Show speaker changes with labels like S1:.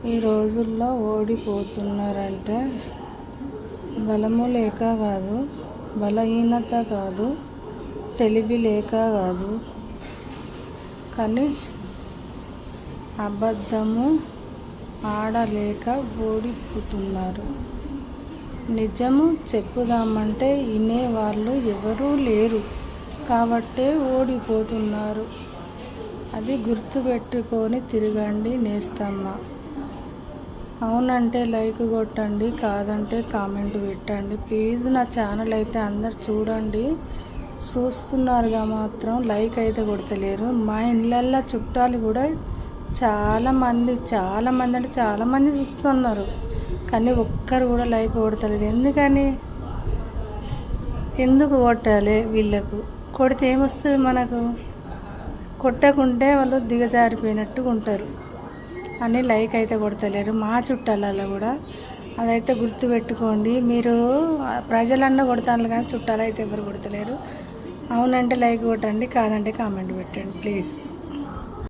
S1: ఈ రోజుల్లో ఓడిపోతున్నారంటే బలము లేక కాదు, బలహీనత కాదు, తెలివి లేక కాదు, కానీ అబద్ధము ఆడలేక ఓడిపోతున్నారు. నిజము చెప్పుదామంటే వినేవాళ్ళు ఎవరూ లేరు కాబట్టే ఓడిపోతున్నారు. అది గుర్తుపెట్టుకొని తిరగండి నేస్తమ్మ. అవునంటే లైక్ కొట్టండి, కాదంటే కామెంట్ పెట్టండి. ప్లీజ్ నా ఛానల్ అయితే అందరు చూడండి. చూస్తున్నారుగా మాత్రం లైక్ అయితే కొడతలేరు. మా ఇళ్ళల్లో చుట్టాలు కూడా చాలామంది అంటే చాలామంది చూస్తున్నారు, కానీ ఒక్కరు కూడా లైక్ కొడతలేరు. ఎందుకు కొట్టాలి? వీళ్ళకు కొడితే ఏమొస్తుంది? మనకు కొట్టకుంటే వాళ్ళు దిగజారిపోయినట్టుగా ఉంటారు అని లైక్ అయితే కొడతలేరు మా చుట్టాలలో కూడా. అదైతే గుర్తుపెట్టుకోండి. మీరు ప్రజలన్నా కొడతాను కానీ చుట్టాలు అయితే ఎవరు కొడతలేరు. అవునంటే లైక్ కొట్టండి, కాదంటే కామెంట్ పెట్టండి ప్లీజ్.